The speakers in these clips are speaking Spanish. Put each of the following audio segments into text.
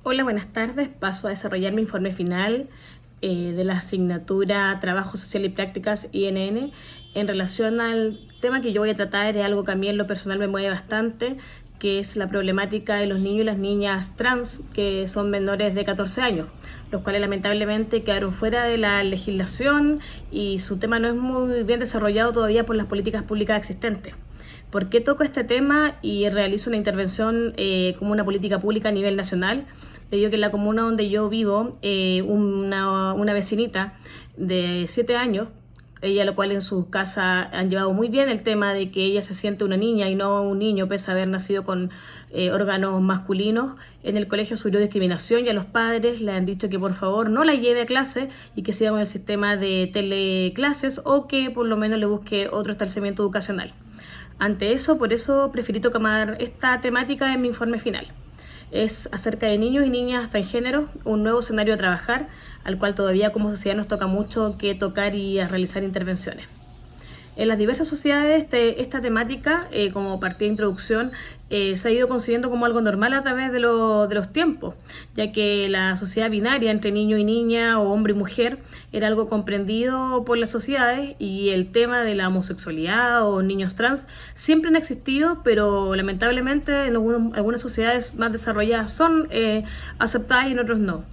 Hola, buenas tardes. Paso a desarrollar mi informe final de la asignatura Trabajo Social y Prácticas INN. En relación al tema que yo voy a tratar, es algo que a mí en lo personal me mueve bastante, que es la problemática de los niños y las niñas trans que son menores de 14 años, los cuales lamentablemente quedaron fuera de la legislación y su tema no es muy bien desarrollado todavía por las políticas públicas existentes. ¿Por qué toco este tema y realizo una intervención como una política pública a nivel nacional? Debido a que en la comuna donde yo vivo, una vecinita de 7 años, ella lo cual en su casa han llevado muy bien el tema de que ella se siente una niña y no un niño, pese a haber nacido con órganos masculinos. En el colegio sufrió discriminación y a los padres le han dicho que por favor no la lleve a clase y que siga con el sistema de teleclases o que por lo menos le busque otro establecimiento educacional. Ante eso, por eso preferí tomar esta temática en mi informe final. Es acerca de niños y niñas transgénero, un nuevo escenario a trabajar, al cual todavía como sociedad nos toca mucho que tocar y a realizar intervenciones. En las diversas sociedades esta temática, como partida de introducción, se ha ido considerando como algo normal a través de los tiempos, ya que la sociedad binaria entre niño y niña o hombre y mujer era algo comprendido por las sociedades, y el tema de la homosexualidad o niños trans siempre han existido, pero lamentablemente en algunas sociedades más desarrolladas son aceptadas y en otros no.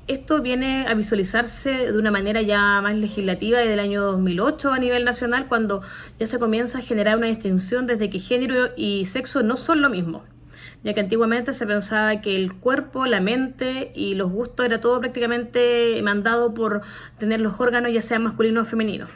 Esto viene a visualizarse de una manera ya más legislativa desde el año 2008 a nivel nacional, cuando ya se comienza a generar una distinción desde que género y sexo no son lo mismo, ya que antiguamente se pensaba que el cuerpo, la mente y los gustos era todo prácticamente mandado por tener los órganos ya sean masculinos o femeninos.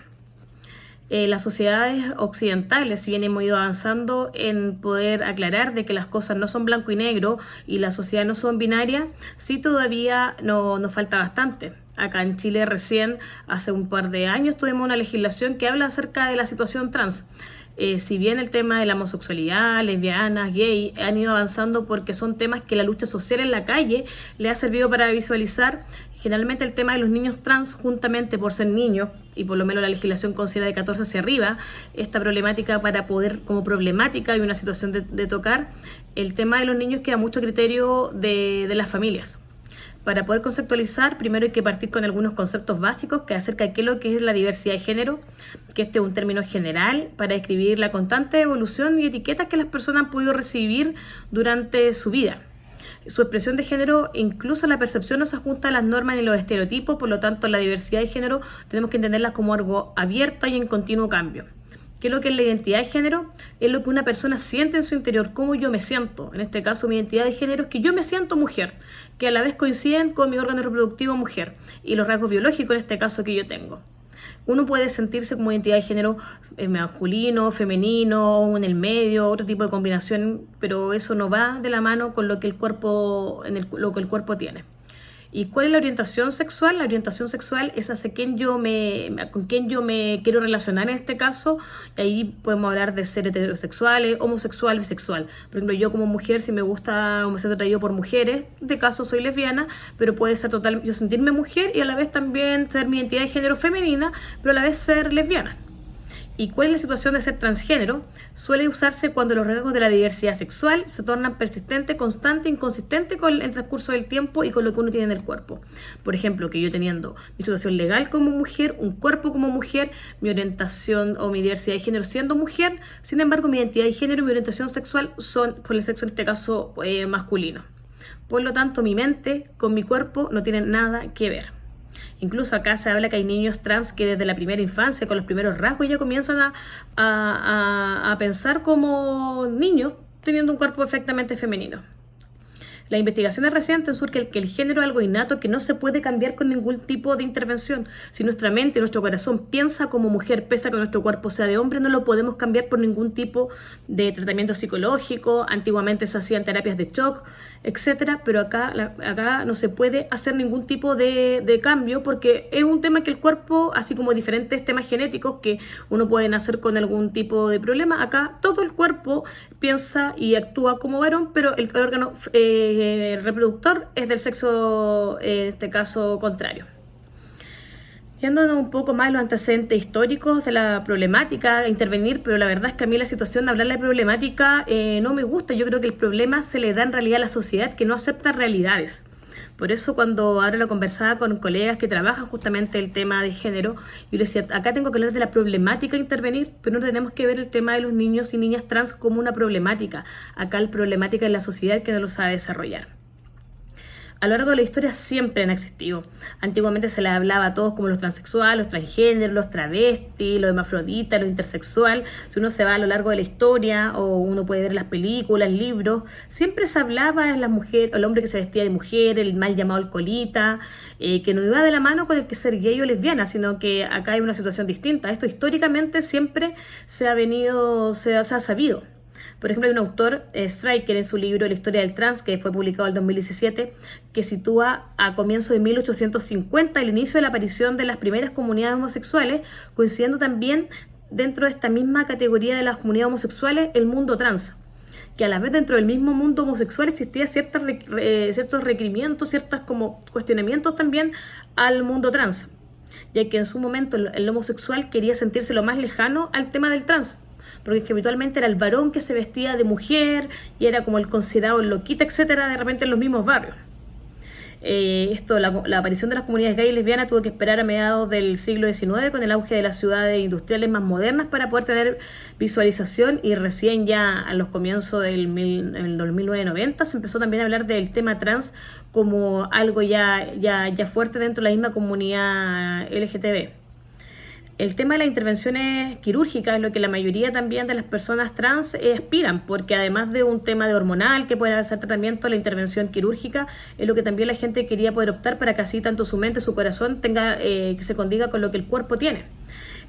Las sociedades occidentales, si bien hemos ido avanzando en poder aclarar de que las cosas no son blanco y negro y las sociedades no son binarias, sí todavía nos falta bastante. Acá en Chile recién, hace un par de años, tuvimos una legislación que habla acerca de la situación trans. Si bien el tema de la homosexualidad, lesbianas, gay, han ido avanzando porque son temas que la lucha social en la calle le ha servido para visualizar, generalmente el tema de los niños trans, juntamente por ser niños, y por lo menos la legislación considera de 14 hacia arriba, esta problemática para poder, como problemática y una situación de tocar, el tema de los niños queda mucho criterio de las familias. Para poder conceptualizar, primero hay que partir con algunos conceptos básicos que acerca de qué es lo que es la diversidad de género, que este es un término general para describir la constante evolución y etiquetas que las personas han podido recibir durante su vida. Su expresión de género, incluso la percepción, no se ajusta a las normas ni los estereotipos, por lo tanto la diversidad de género tenemos que entenderla como algo abierto y en continuo cambio. ¿Qué es lo que es la identidad de género? Es lo que una persona siente en su interior, cómo yo me siento. En este caso, mi identidad de género es que yo me siento mujer, que a la vez coinciden con mi órgano reproductivo mujer y los rasgos biológicos en este caso que yo tengo. Uno puede sentirse como identidad de género masculino, femenino, o en el medio, otro tipo de combinación, pero eso no va de la mano con lo que el cuerpo tiene. ¿Y cuál es la orientación sexual? La orientación sexual es hacia con quién yo me quiero relacionar en este caso. Y ahí podemos hablar de ser heterosexuales, homosexual, bisexual. Por ejemplo, yo como mujer, si me gusta o me siento atraído por mujeres, de caso soy lesbiana, pero puede ser yo sentirme mujer y a la vez también ser mi identidad de género femenina, pero a la vez ser lesbiana. ¿Y cuál es la situación de ser transgénero? Suele usarse cuando los rasgos de la diversidad sexual se tornan persistentes, constantes, inconsistentes con el transcurso del tiempo y con lo que uno tiene en el cuerpo. Por ejemplo, que yo teniendo mi situación legal como mujer, un cuerpo como mujer, mi orientación o mi diversidad de género siendo mujer, sin embargo mi identidad de género y mi orientación sexual son por el sexo en este caso masculino. Por lo tanto, mi mente con mi cuerpo no tienen nada que ver. Incluso acá se habla que hay niños trans que desde la primera infancia, con los primeros rasgos, ya comienzan a pensar como niños, teniendo un cuerpo perfectamente femenino. Las investigaciones recientes surgen que el género es algo innato que no se puede cambiar con ningún tipo de intervención. Si nuestra mente, nuestro corazón piensa como mujer, pese a que nuestro cuerpo sea de hombre, no lo podemos cambiar por ningún tipo de tratamiento psicológico. Antiguamente se hacían terapias de shock, etcétera, pero acá no se puede hacer ningún tipo de cambio, porque es un tema que el cuerpo, así como diferentes temas genéticos que uno puede nacer con algún tipo de problema, acá todo el cuerpo piensa y actúa como varón, pero el órgano reproductor es del sexo, en este caso, contrario. Yéndonos un poco más a los antecedentes históricos de la problemática, intervenir, pero la verdad es que a mí la situación de hablar de problemática no me gusta. Yo creo que el problema se le da en realidad a la sociedad que no acepta realidades. Por eso cuando ahora lo conversaba con colegas que trabajan justamente el tema de género, yo les decía, acá tengo que hablar de la problemática a intervenir, pero no tenemos que ver el tema de los niños y niñas trans como una problemática. Acá la problemática es la sociedad que no lo sabe desarrollar. A lo largo de la historia siempre han existido. Antiguamente se les hablaba a todos como los transexuales, los transgéneros, los travestis, los hermafroditas, los intersexual. Si uno se va a lo largo de la historia o uno puede ver las películas, libros, siempre se hablaba de la mujer, el hombre que se vestía de mujer, el mal llamado alcoholita, que no iba de la mano con el que ser gay o lesbiana, sino que acá hay una situación distinta. Esto históricamente siempre se ha sabido. Por ejemplo, hay un autor, Stryker, en su libro La historia del trans, que fue publicado en 2017, que sitúa a comienzos de 1850 el inicio de la aparición de las primeras comunidades homosexuales, coincidiendo también dentro de esta misma categoría de las comunidades homosexuales el mundo trans, que a la vez dentro del mismo mundo homosexual existía ciertos requerimientos, ciertos como cuestionamientos también al mundo trans, ya que en su momento el homosexual quería sentirse lo más lejano al tema del trans, porque es que habitualmente era el varón que se vestía de mujer y era como el considerado el loquita, etcétera, de repente en los mismos barrios. La aparición de las comunidades gay y lesbianas tuvo que esperar a mediados del siglo XIX con el auge de las ciudades industriales más modernas para poder tener visualización, y recién ya a los comienzos del 1990 se empezó también a hablar del tema trans como algo ya fuerte dentro de la misma comunidad LGTB. El tema de las intervenciones quirúrgicas es lo que la mayoría también de las personas trans aspiran, porque además de un tema de hormonal que puede hacer tratamiento, la intervención quirúrgica es lo que también la gente quería poder optar para que así tanto su mente, su corazón tenga que se condiga con lo que el cuerpo tiene.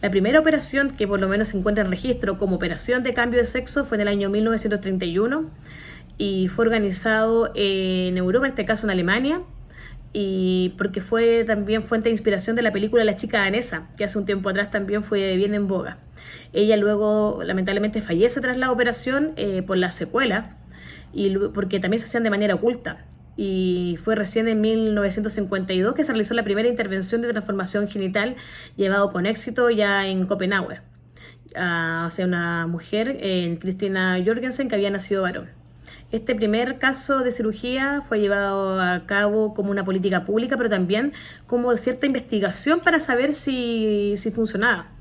La primera operación que por lo menos se encuentra en registro como operación de cambio de sexo fue en el año 1931 y fue organizado en Europa, en este caso en Alemania, y porque fue también fuente de inspiración de la película La chica danesa, que hace un tiempo atrás también fue bien en boga. Ella luego lamentablemente fallece tras la operación por la secuela, y porque también se hacían de manera oculta. Y fue recién en 1952 que se realizó la primera intervención de transformación genital, llevado con éxito ya en Copenhague, hacia una mujer, Christina Jorgensen, que había nacido varón. Este primer caso de cirugía fue llevado a cabo como una política pública, pero también como cierta investigación para saber si funcionaba.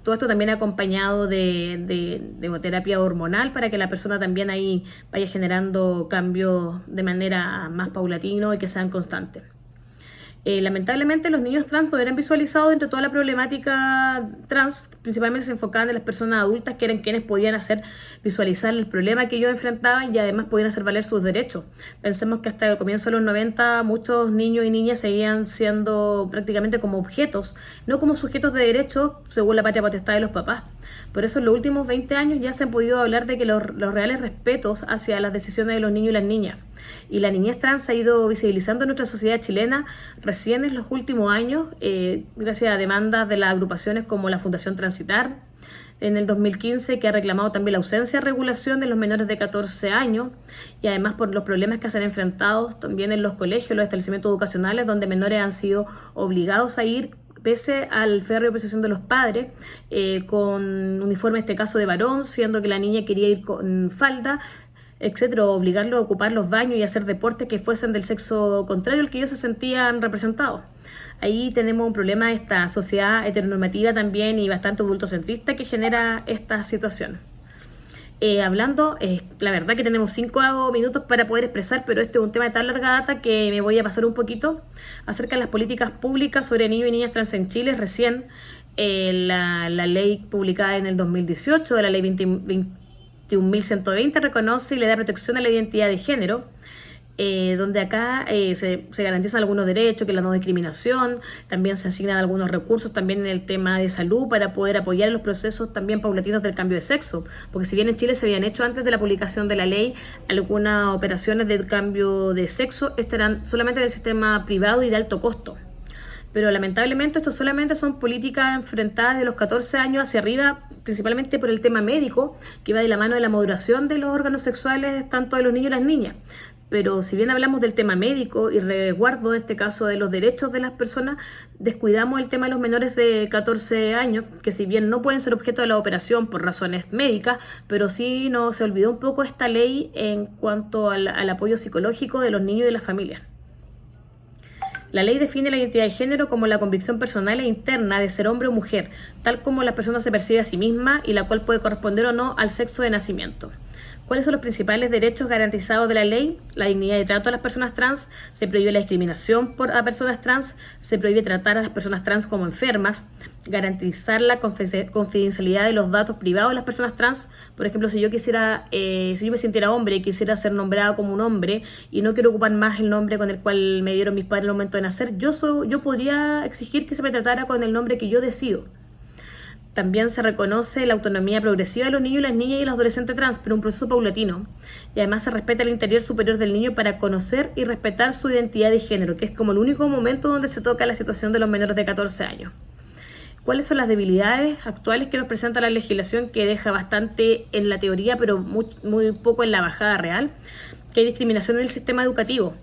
Todo esto también acompañado de terapia hormonal para que la persona también ahí vaya generando cambios de manera más paulatino y que sean constantes. Lamentablemente los niños trans no eran visualizados dentro de toda la problemática trans, principalmente se enfocaban en las personas adultas, que eran quienes podían hacer visualizar el problema que ellos enfrentaban y además podían hacer valer sus derechos. Pensemos que hasta el comienzo de los 90 muchos niños y niñas seguían siendo prácticamente como objetos, no como sujetos de derechos según la patria potestad de los papás. Por eso en los últimos 20 años ya se han podido hablar de que los reales respetos hacia las decisiones de los niños y las niñas. Y la niñez trans se ha ido visibilizando en nuestra sociedad chilena recién en los últimos años, gracias a demandas de las agrupaciones como la Fundación Transitar en el 2015, que ha reclamado también la ausencia de regulación de los menores de 14 años, y además por los problemas que se han enfrentado también en los colegios, los establecimientos educacionales, donde menores han sido obligados a ir pese al férreo oposición de los padres, con uniforme, en este caso de varón, siendo que la niña quería ir con falda, etcétera, o obligarlo a ocupar los baños y hacer deportes que fuesen del sexo contrario al que ellos se sentían representados. Ahí tenemos un problema de esta sociedad heteronormativa también y bastante adultocentrista que genera esta situación. La verdad que tenemos 5 minutos para poder expresar, pero este es un tema de tan larga data que me voy a pasar un poquito acerca de las políticas públicas sobre niños y niñas trans en Chile. Recién la ley publicada en el 2018 de la ley 21.120 reconoce y le da protección a la identidad de género, donde acá se garantizan algunos derechos, que es la no discriminación, también se asignan algunos recursos también en el tema de salud para poder apoyar los procesos también paulatinos del cambio de sexo, porque si bien en Chile se habían hecho antes de la publicación de la ley algunas operaciones de cambio de sexo, estas eran solamente del sistema privado y de alto costo. Pero lamentablemente esto solamente son políticas enfrentadas de los 14 años hacia arriba, principalmente por el tema médico, que va de la mano de la maduración de los órganos sexuales tanto de los niños y las niñas. pero si bien hablamos del tema médico y resguardo, en este caso, de los derechos de las personas, descuidamos el tema de los menores de 14 años, que si bien no pueden ser objeto de la operación por razones médicas, pero sí se olvidó un poco esta ley en cuanto al apoyo psicológico de los niños y de las familias. La ley define la identidad de género como la convicción personal e interna de ser hombre o mujer, tal como la persona se percibe a sí misma y la cual puede corresponder o no al sexo de nacimiento. ¿Cuáles son los principales derechos garantizados de la ley? La dignidad de trato a las personas trans, se prohíbe la discriminación a personas trans, se prohíbe tratar a las personas trans como enfermas, garantizar la confidencialidad de los datos privados de las personas trans. Por ejemplo, si yo me sintiera hombre y quisiera ser nombrado como un hombre y no quiero ocupar más el nombre con el cual me dieron mis padres en el momento de nacer, yo podría exigir que se me tratara con el nombre que yo decido. También se reconoce la autonomía progresiva de los niños, las niñas y los adolescentes trans, pero un proceso paulatino. Y además se respeta el interior superior del niño para conocer y respetar su identidad de género, que es como el único momento donde se toca la situación de los menores de 14 años. ¿Cuáles son las debilidades actuales que nos presenta la legislación, que deja bastante en la teoría, pero muy poco en la bajada real? Que hay discriminación en el sistema educativo.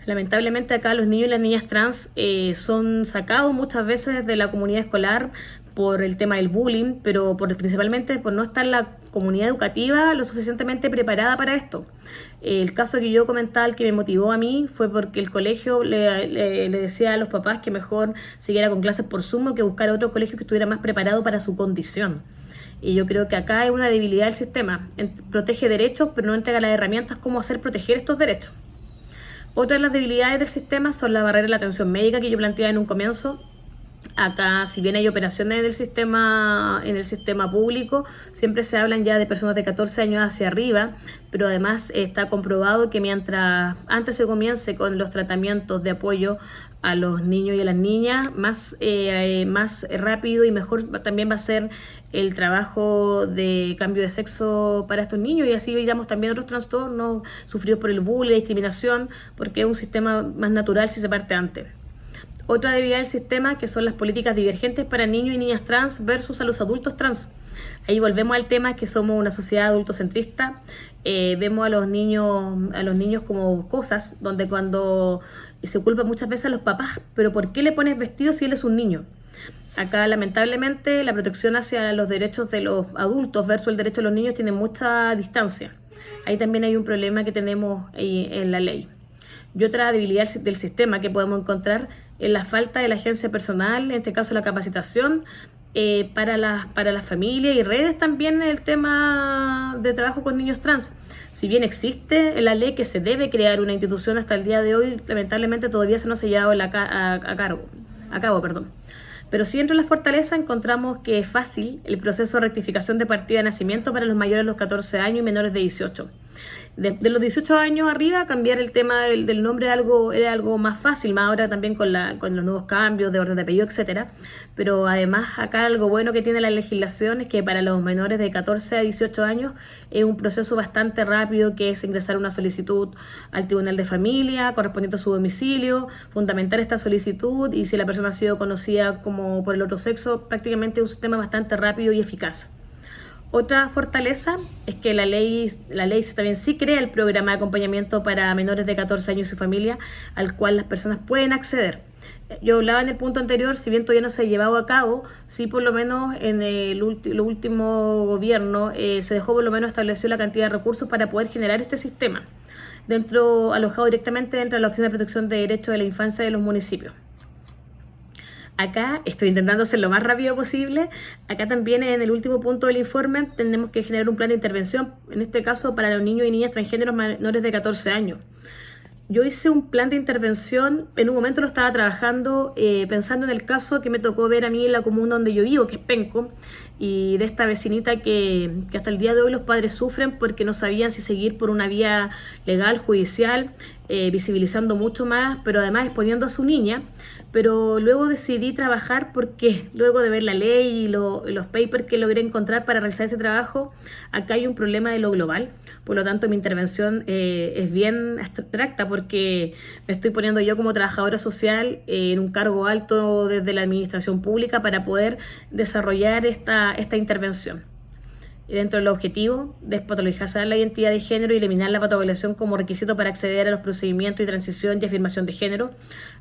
Lamentablemente acá los niños y las niñas trans son sacados muchas veces de la comunidad escolar por el tema del bullying, pero principalmente por no estar la comunidad educativa lo suficientemente preparada para esto. El caso que yo comentaba, el que me motivó a mí, fue porque el colegio le decía a los papás que mejor siguiera con clases por Zoom o que buscara otro colegio que estuviera más preparado para su condición. Y yo creo que acá hay una debilidad del sistema. Protege derechos, pero no entrega las herramientas cómo hacer proteger estos derechos. Otra de las debilidades del sistema son la barrera de la atención médica que yo planteaba en un comienzo. Acá, si bien hay operaciones en el sistema público, siempre se hablan ya de personas de 14 años hacia arriba, pero además está comprobado que mientras antes se comience con los tratamientos de apoyo a los niños y a las niñas, más rápido y mejor también va a ser el trabajo de cambio de sexo para estos niños, y así evitamos también otros trastornos sufridos por el bullying, la discriminación, porque es un sistema más natural si se parte antes. Otra debilidad del sistema, que son las políticas divergentes para niños y niñas trans versus a los adultos trans. Ahí volvemos al tema que somos una sociedad adultocentrista. Vemos a los niños como cosas, donde cuando se culpa muchas veces a los papás, pero ¿por qué le pones vestido si él es un niño? Acá, lamentablemente, la protección hacia los derechos de los adultos versus el derecho de los niños tiene mucha distancia. Ahí también hay un problema que tenemos en la ley. Y otra debilidad del sistema que podemos encontrar es la falta de la agencia personal, en este caso la capacitación para las familias y redes también en el tema de trabajo con niños trans. Si bien existe la ley que se debe crear una institución, hasta el día de hoy lamentablemente todavía se nos ha llevado a cabo. Pero sí, entre las fortalezas encontramos que es fácil el proceso de rectificación de partida de nacimiento para los mayores de los 14 años y menores de 18. De los 18 años arriba, cambiar el tema del nombre era algo más fácil, más ahora también con los nuevos cambios de orden de apellido, etcétera. Pero además acá algo bueno que tiene la legislación es que para los menores de 14 a 18 años es un proceso bastante rápido, que es ingresar una solicitud al Tribunal de Familia correspondiente a su domicilio, fundamentar esta solicitud, y si la persona ha sido conocida como por el otro sexo, prácticamente es un sistema bastante rápido y eficaz. Otra fortaleza es que la ley también sí crea el programa de acompañamiento para menores de 14 años y su familia, al cual las personas pueden acceder. Yo hablaba en el punto anterior, si bien todavía no se ha llevado a cabo, sí por lo menos en el último gobierno se dejó por lo menos establecido la cantidad de recursos para poder generar este sistema, alojado directamente dentro de la Oficina de Protección de Derechos de la Infancia de los municipios. Acá estoy intentando hacer lo más rápido posible. Acá también en el último punto del informe tenemos que generar un plan de intervención, en este caso para los niños y niñas transgéneros menores de 14 años. Yo hice un plan de intervención, en un momento lo estaba trabajando pensando en el caso que me tocó ver a mí en la comuna donde yo vivo, que es Penco, y de esta vecinita que hasta el día de hoy los padres sufren porque no sabían si seguir por una vía legal, judicial, visibilizando mucho más, pero además exponiendo a su niña. Pero luego decidí trabajar porque luego de ver la ley y los papers que logré encontrar para realizar este trabajo, acá hay un problema de lo global. Por lo tanto, mi intervención es bien abstracta porque me estoy poniendo yo como trabajadora social en un cargo alto desde la administración pública para poder desarrollar esta intervención. Y dentro del objetivo, despatologizar la identidad de género y eliminar la patologización como requisito para acceder a los procedimientos y transición y afirmación de género.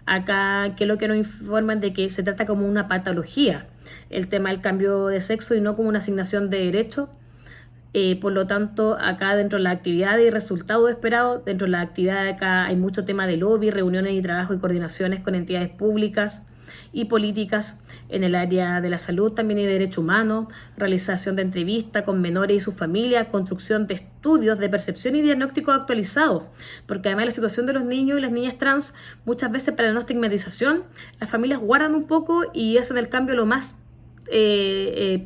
Acá, que es lo que nos informan de que se trata como una patología el tema del cambio de sexo y no como una asignación de derecho. Por lo tanto, acá dentro de la actividad y resultados esperados, dentro de la actividad acá hay mucho tema de lobby, reuniones y trabajo y coordinaciones con entidades públicas y políticas en el área de la salud, también y de derechos humanos, realización de entrevistas con menores y sus familias, construcción de estudios de percepción y diagnóstico actualizados, porque además la situación de los niños y las niñas trans, muchas veces para la no estigmatización, las familias guardan un poco y hacen el cambio lo más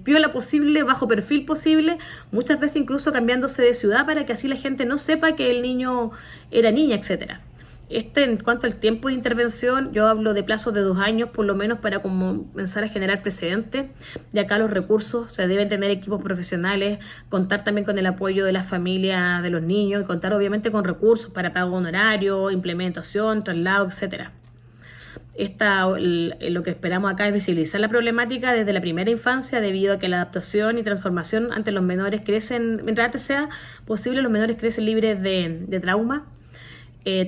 piola posible, bajo perfil posible, muchas veces incluso cambiándose de ciudad para que así la gente no sepa que el niño era niña, etcétera. En cuanto al tiempo de intervención, yo hablo de plazos de 2 años por lo menos para comenzar a generar precedentes. Y acá los recursos, se deben tener equipos profesionales, contar también con el apoyo de las familias de los niños y contar obviamente con recursos para pago honorario, implementación, traslado, etcétera. Lo que esperamos acá es visibilizar la problemática desde la primera infancia, debido a que la adaptación y transformación ante los menores crecen, mientras antes sea posible, los menores crecen libres de trauma.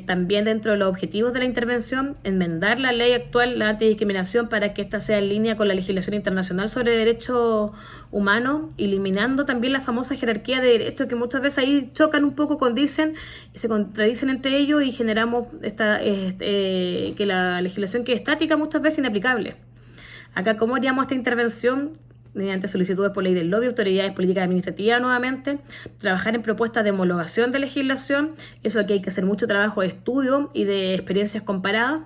También dentro de los objetivos de la intervención, enmendar la ley actual, la antidiscriminación, para que ésta sea en línea con la legislación internacional sobre derechos humanos, eliminando también la famosa jerarquía de derechos que muchas veces ahí chocan un poco, condicen y se contradicen entre ellos y generamos que la legislación quede estática, muchas veces inaplicable. Acá, ¿cómo haríamos esta intervención? Mediante solicitudes por ley del lobby, autoridades políticas administrativas nuevamente, trabajar en propuestas de homologación de legislación, eso aquí hay que hacer mucho trabajo de estudio y de experiencias comparadas.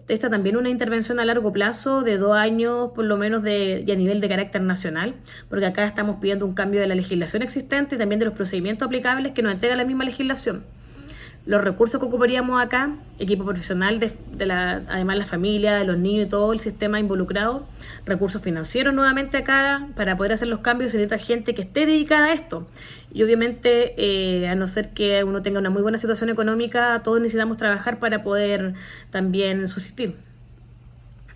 Esta también una intervención a largo plazo de 2 años por lo menos y a nivel de carácter nacional, porque acá estamos pidiendo un cambio de la legislación existente y también de los procedimientos aplicables que nos entrega la misma legislación. Los recursos que ocuparíamos acá, equipo profesional, además la familia, de los niños y todo el sistema involucrado, recursos financieros nuevamente acá, para poder hacer los cambios se necesita gente que esté dedicada a esto. Y obviamente, a no ser que uno tenga una muy buena situación económica, todos necesitamos trabajar para poder también subsistir.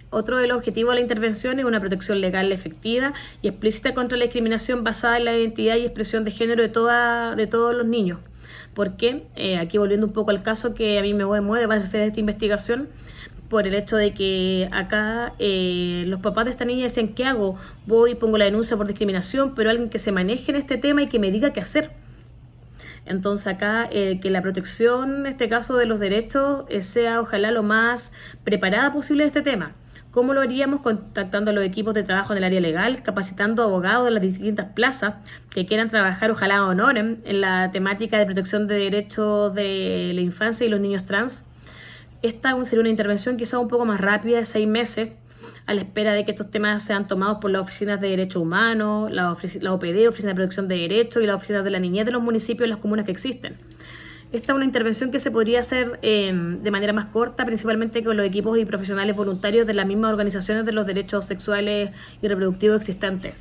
Otro de los objetivos de la intervención es una protección legal efectiva y explícita contra la discriminación basada en la identidad y expresión de género de todos los niños. Porque aquí volviendo un poco al caso que a mí me mueve para hacer esta investigación, por el hecho de que acá los papás de esta niña decían, ¿qué hago? Voy y pongo la denuncia por discriminación, pero alguien que se maneje en este tema y que me diga qué hacer. Entonces acá que la protección, en este caso de los derechos, sea ojalá lo más preparada posible en este tema. ¿Cómo lo haríamos? Contactando a los equipos de trabajo en el área legal, capacitando abogados de las distintas plazas que quieran trabajar, ojalá honoren, en la temática de protección de derechos de la infancia y los niños trans. Esta sería una intervención quizá un poco más rápida, de 6 meses, a la espera de que estos temas sean tomados por las oficinas de derechos humanos, la OPD, Oficina de Protección de Derechos, y las oficinas de la niñez de los municipios y las comunas que existen. Esta es una intervención que se podría hacer de manera más corta, principalmente con los equipos y profesionales voluntarios de las mismas organizaciones de los derechos sexuales y reproductivos existentes.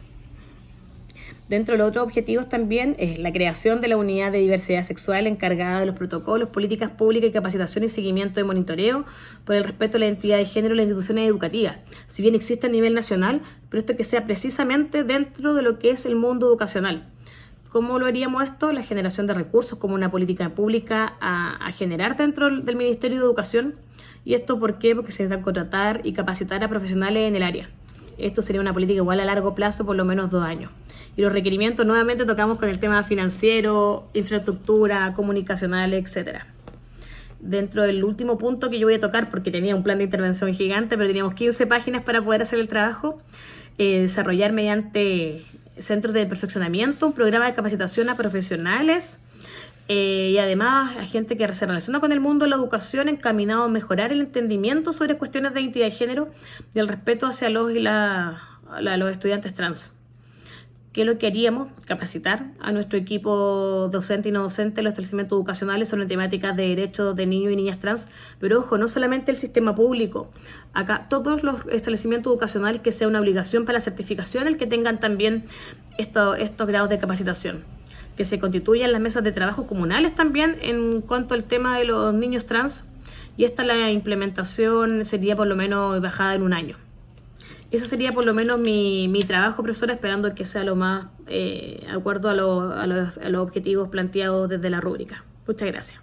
Dentro de los otros objetivos también es la creación de la unidad de diversidad sexual encargada de los protocolos, políticas públicas y capacitación y seguimiento de monitoreo por el respeto a la identidad de género en las instituciones educativas. Si bien existe a nivel nacional, pero esto que sea precisamente dentro de lo que es el mundo educacional. ¿Cómo lo haríamos esto? La generación de recursos como una política pública a generar dentro del Ministerio de Educación. ¿Y esto por qué? Porque se necesitan contratar y capacitar a profesionales en el área. Esto sería una política igual a largo plazo, por lo menos 2 años. Y los requerimientos nuevamente tocamos con el tema financiero, infraestructura, comunicacional, etcétera. Dentro del último punto que yo voy a tocar, porque tenía un plan de intervención gigante, pero teníamos 15 páginas para poder hacer el trabajo, desarrollar mediante centros de perfeccionamiento un programa de capacitación a profesionales y además a gente que se relaciona con el mundo de la educación, encaminado a mejorar el entendimiento sobre cuestiones de identidad de género y el respeto hacia los estudiantes trans. ¿Qué es lo que haríamos? Capacitar a nuestro equipo docente y no docente en los establecimientos educacionales sobre temáticas de derechos de niños y niñas trans, pero ojo, no solamente el sistema público, acá todos los establecimientos educacionales que sea una obligación para la certificación el que tengan también estos grados de capacitación, que se constituyan las mesas de trabajo comunales también en cuanto al tema de los niños trans, y la implementación sería por lo menos bajada en 1 año. Ese sería por lo menos mi trabajo, profesora, esperando que sea lo más de acuerdo a los objetivos planteados desde la rúbrica. Muchas gracias.